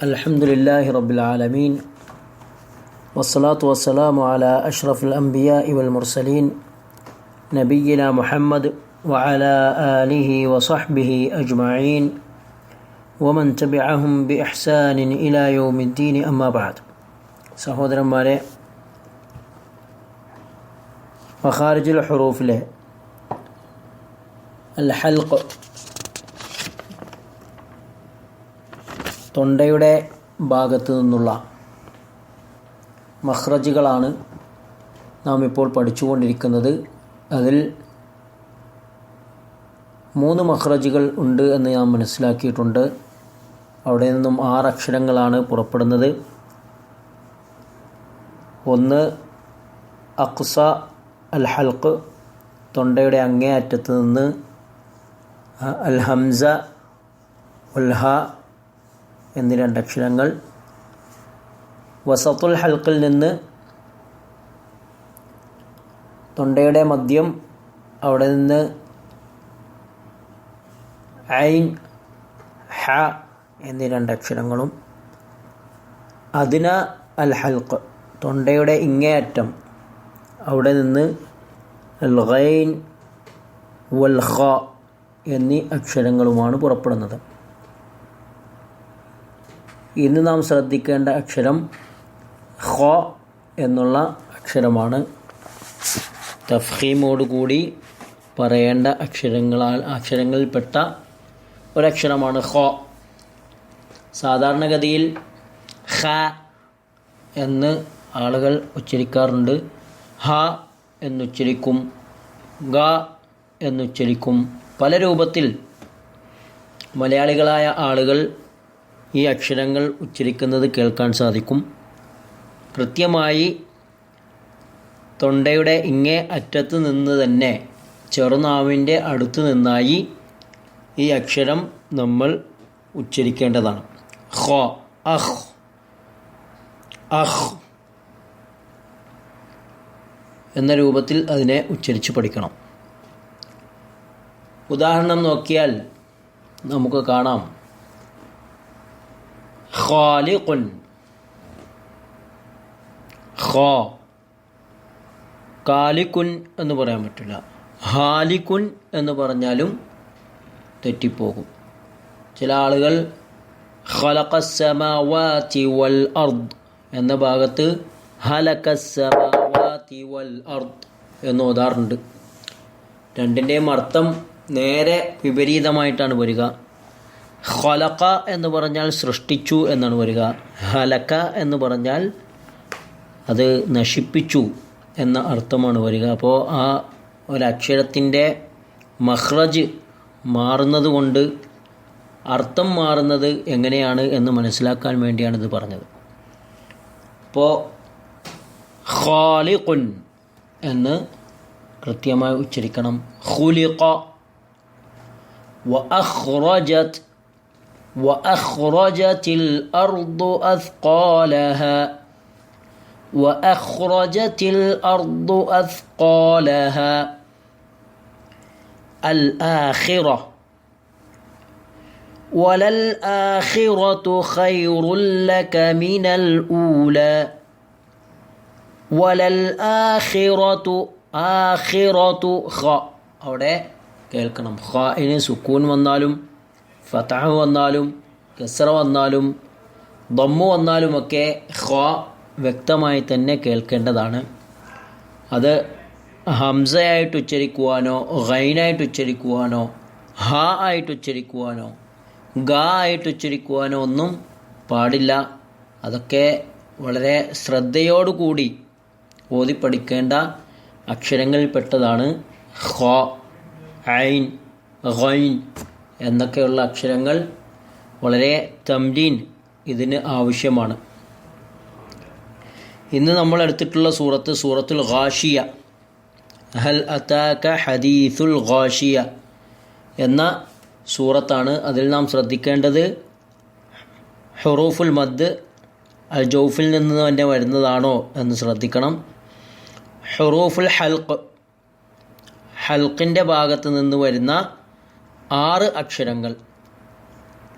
الحمد لله رب العالمين والصلاة والسلام على أشرف الأنبياء والمرسلين نبينا محمد وعلى آله وصحبه أجمعين ومن تبعهم بإحسان إلى يوم الدين أما بعد. സഹോദരന്മാരെ, മഖാരിജുൽ ഹുറൂഫിലെ അൽ ഹൽഖ്, തൊണ്ടയുടെ ഭാഗത്തു നിന്നുള്ള മഖ്റജുകളാണ് നാം ഇപ്പോൾ പഠിച്ചുകൊണ്ടിരിക്കുന്നത്. അതിൽ 3 മഖ്റജുകൾ ഉണ്ട് എന്ന് നാം മനസ്സിലാക്കിയിട്ടുണ്ട്. അവിടെ നിന്നും 6 അക്ഷരങ്ങളാണ് പുറപ്പെടുന്നത്. ഒന്ന് അഖ്സ അൽ ഹൽഖ്, തൊണ്ടയുടെ അങ്ങേ അറ്റത്ത് നിന്ന് അൽ ഹംസ ഉൽ ഹ എന്നീ 2 അക്ഷരങ്ങൾ. വസത്തുൽ ഹൽഖിൽ നിന്ന് തൊണ്ടയുടെ മധ്യം, അവിടെ നിന്ന് ഐൻ ഹ എന്നീ 2 അക്ഷരങ്ങളും. അദ്ന അൽ ഹൽഖ്, തൊണ്ടയുടെ ഇങ്ങേയറ്റം, അവിടെ നിന്ന് അൽ ഗൈൻ വൽ ഖ എന്നീ അക്ഷരങ്ങളുമാണ് പുറപ്പെടുന്നത്. ഇന്ന് നാം ശ്രദ്ധിക്കേണ്ട അക്ഷരം ഖ എന്നുള്ള അക്ഷരമാണ്. തഫ്ഖീമോടുകൂടി പറയേണ്ട അക്ഷരങ്ങളിൽപ്പെട്ട ഒരക്ഷരമാണ് ഖ. സാധാരണഗതിയിൽ ഖ എന്ന് ആളുകൾ ഉച്ചരിക്കാറുണ്ട്. ഹ എന്നുച്ചരിക്കും, ഗ എന്നുച്ചരിക്കും. പല രൂപത്തിൽ മലയാളികളായ ആളുകൾ ഈ അക്ഷരങ്ങൾ ഉച്ചരിക്കുന്നത് കേൾക്കാൻ സാധിക്കും. കൃത്യമായി തൊണ്ടയുടെ ഇങ്ങേ അറ്റത്ത് നിന്ന് തന്നെ ചെറുനാവിൻ്റെ അടുത്ത് നിന്നായി ഈ അക്ഷരം നമ്മൾ ഉച്ചരിക്കേണ്ടതാണ്. ഖ, അഹ്, അഹ് എന്ന രൂപത്തിൽ അതിനെ ഉച്ചരിച്ച് പഠിക്കണം. ഉദാഹരണം നോക്കിയാൽ നമുക്ക് കാണാം. ഖാലിഖുൻ, ഖ. കാലിക്കുൻ എന്ന് പറയാൻ പറ്റില്ല. ഹാലിക്കുൻ എന്ന് പറഞ്ഞാലും തെറ്റിപ്പോകും. ചില ആളുകൾ ഖലഖസ്സമാവാതി വൽ അർദ് എന്ന ഭാഗത്ത് ഹലകസ്സമാവാതി വൽ അർദ് എന്ന് ഓതാറുണ്ട്. രണ്ടിൻ്റെയും അർത്ഥം നേരെ വിപരീതമായിട്ടാണ് വരിക. ഖലഖ എന്ന് പറഞ്ഞാൽ സൃഷ്ടിച്ചു എന്നാണ് വരിക. ഹലക എന്ന് പറഞ്ഞാൽ അത് നശിപ്പിച്ചു എന്ന അർത്ഥമാണ് വരിക. അപ്പോൾ ആ ഒരക്ഷരത്തിൻ്റെ മഖ്റജ് മാറുന്നത് കൊണ്ട് അർത്ഥം മാറുന്നത് എങ്ങനെയാണ് എന്ന് മനസ്സിലാക്കാൻ വേണ്ടിയാണിത് പറഞ്ഞത്. അപ്പോൾ ഖാലിഖുൻ എന്ന് കൃത്യമായി ഉച്ചരിക്കണം. ഖുലിഖ, വഅഖ്റജത്, വഅഖ്റജതിൽ അർദു അസ്ഖാലഹാ, വഅഖ്റജതിൽ അർദു അസ്ഖാലഹാ. അൽ ആഖിറ, വലൽ ആഖിറതു ഖൈറുൽ ലക മിനൽ ഊലാ, വലൽ ആഖിറതു, ആഖിറതു ഖ. അവിടെ കേൾക്കണം. ഖാഇന് സുക്കൂൻ വന്നാലും ഫതഹ് വന്നാലും കസ്റ വന്നാലും ദമ്മു വന്നാലുമൊക്കെ ഖ വ്യക്തമായി തന്നെ കേൾക്കേണ്ടതാണ്. അത് ഹംസയായിട്ട് ഉച്ചരിക്കുവാനോ ഗൈനായിട്ട് ഉച്ചരിക്കുവാനോ ഹ ആയിട്ട് ഉച്ചരിക്കുവാനോ ഗ ആയിട്ട് ഉച്ചരിക്കുവാനോ ഒന്നും പാടില്ല. അതൊക്കെ വളരെ ശ്രദ്ധയോടുകൂടി ഓതി പഠിക്കേണ്ട അക്ഷരങ്ങളിൽപ്പെട്ടതാണ്. ഖ, ഐൻ, ഗൈൻ എന്നൊക്കെയുള്ള അക്ഷരങ്ങൾ വളരെ തംരീൻ ഇതിന് ആവശ്യമാണ്. ഇന്ന് നമ്മൾ എടുത്തിട്ടുള്ള സൂറത്തുൽ ഗാഷിയ, ഹൽ അതാക ഹദീസുൽ ഗാഷിയ എന്ന സൂറത്താണ്. അതിൽ നാം ശ്രദ്ധിക്കേണ്ടത് ഹുറൂഫുൽ മദ് അൽ ജൗഫിൽ നിന്ന് തന്നെ വരുന്നതാണോ എന്ന് ശ്രദ്ധിക്കണം. ഹുറൂഫുൽ ഹൽഖ്, ഹൽക്കിൻ്റെ ഭാഗത്ത് നിന്ന് വരുന്ന 6 അക്ഷരങ്ങൾ,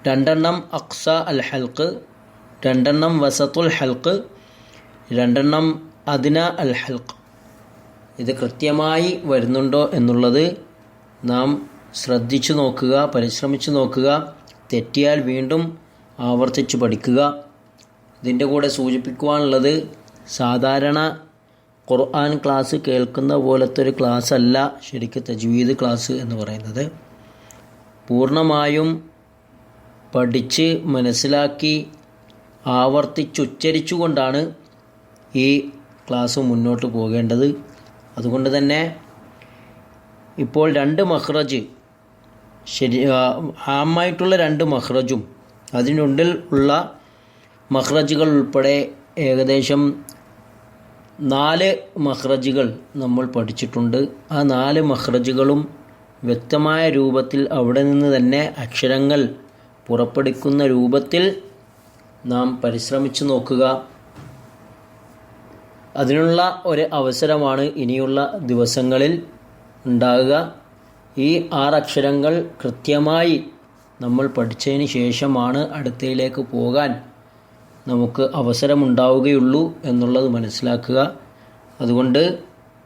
2 അക്സ അൽ ഹൽക്ക്, രണ്ടെണ്ണം വസത്തുൽ ഹൽക്ക്, രണ്ടെണ്ണം അദ്ന അൽ ഹൽക്ക്. ഇത് കൃത്യമായി വരുന്നുണ്ടോ എന്നുള്ളത് നാം ശ്രദ്ധിച്ചു നോക്കുക, പരിശ്രമിച്ചു നോക്കുക. തെറ്റിയാൽ വീണ്ടും ആവർത്തിച്ച് പഠിക്കുക. ഇതിൻ്റെ കൂടെ സൂചിപ്പിക്കുവാനുള്ളത്, സാധാരണ ഖുർആൻ ക്ലാസ് കേൾക്കുന്ന പോലത്തെ ഒരു ക്ലാസ് അല്ല ശരിക്കും തജ്വീദ് ക്ലാസ് എന്ന് പറയുന്നത്. പൂർണ്ണമായും പഠിച്ച് മനസ്സിലാക്കി ആവർത്തിച്ചുച്ചരിച്ചുകൊണ്ടാണ് ഈ ക്ലാസ് മുന്നോട്ട് പോകേണ്ടത്. അതുകൊണ്ട് തന്നെ ഇപ്പോൾ 2 മഖ്റജ് ആമായിട്ടുള്ള 2 മഖ്റജും അതിനുള്ളിൽ ഉള്ള മഖ്റജുകൾ ഉൾപ്പെടെ ഏകദേശം 4 മഖ്റജുകൾ നമ്മൾ പഠിച്ചിട്ടുണ്ട്. ആ 4 മഖ്റജുകളും വ്യക്തമായ രൂപത്തിൽ അവിടെ നിന്ന് തന്നെ അക്ഷരങ്ങൾ പുറപ്പെടുവിക്കുന്ന രൂപത്തിൽ നാം പരിശ്രമിച്ചു നോക്കുക. അതിനുള്ള ഒരു അവസരമാണ് ഇനിയുള്ള ദിവസങ്ങളിൽ ഉണ്ടാകുക. ഈ 6 അക്ഷരങ്ങൾ കൃത്യമായി നമ്മൾ പഠിച്ചതിന് ശേഷമാണ് അടുത്തയിലേക്ക് പോകാൻ നമുക്ക് അവസരമുണ്ടാവുകയുള്ളൂ എന്നുള്ളത് മനസ്സിലാക്കുക. അതുകൊണ്ട്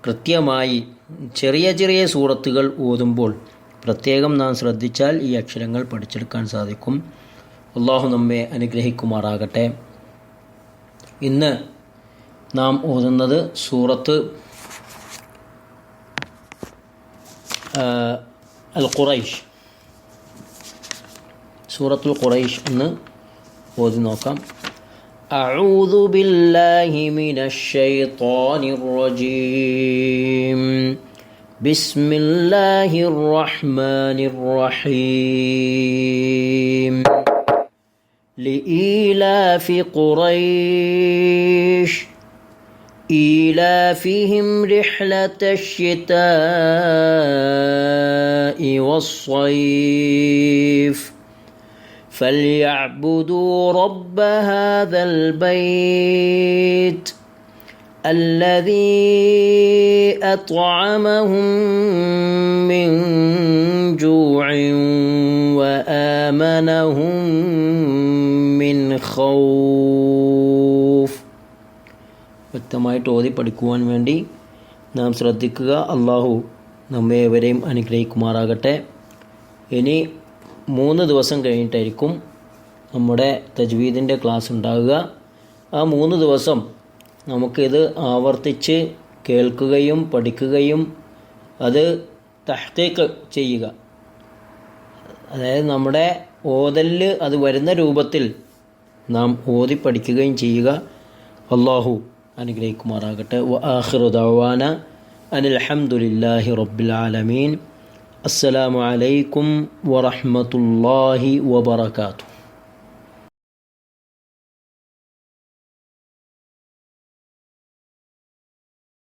കൃത്യമായി ചെറിയ ചെറിയ സൂറത്തുകൾ ഓതുമ്പോൾ പ്രത്യേകം നാം ശ്രദ്ധിച്ചാൽ ഈ അക്ഷരങ്ങൾ പഠിച്ചെടുക്കാൻ സാധിക്കും. അള്ളാഹു നമ്മെ അനുഗ്രഹിക്കുമാറാകട്ടെ. ഇന്ന് നാം ഓതുന്നത് സൂറത്ത് അൽ ഖുറൈഷ്, സൂറത്തുൽ ഖുറൈഷ് എന്ന് ഓതി നോക്കാം. അഊദു ബില്ലാഹി മിനശ് ശൈത്വാനിർ റജീം. ബിസ്മില്ലാഹിർ റഹ്മാനിർ റഹീം. ലഇലാഫി ഖുറൈഷ് إيلافهم رحلة الشتاء والصيف فليعبدوا رب هذا البيت الذي أطعمهم من جوع وآمنهم من خوف. വ്യക്തമായിട്ട് ഓതി പഠിക്കുവാൻ വേണ്ടി നാം ശ്രദ്ധിക്കുക. അള്ളാഹു നമ്മെ ഏവരെയും അനുഗ്രഹിക്കുമാറാകട്ടെ. ഇനി 3 ദിവസം കഴിഞ്ഞിട്ടായിരിക്കും നമ്മുടെ തജ്വീദിൻ്റെ ക്ലാസ് ഉണ്ടാകുക. ആ 3 ദിവസം നമുക്കിത് ആവർത്തിച്ച് കേൾക്കുകയും പഠിക്കുകയും അത് തഹ്ഖീഖ് ചെയ്യുക, അതായത് നമ്മുടെ ഓതലിൽ അത് വരുന്ന രൂപത്തിൽ നാം ഓതി പഠിക്കുകയും ചെയ്യുക. അള്ളാഹു അനുഗ്രഹിക്കുമാറാകട്ടെ. വ ആഖിറു ദഅവാന അനിൽ ഹംദുലില്ലാഹി റബ്ബിൽ ആലമീൻ. അസ്സലാമു അലൈക്കും വറഹ്മത്തുള്ളാഹി വബറകാതുഹു.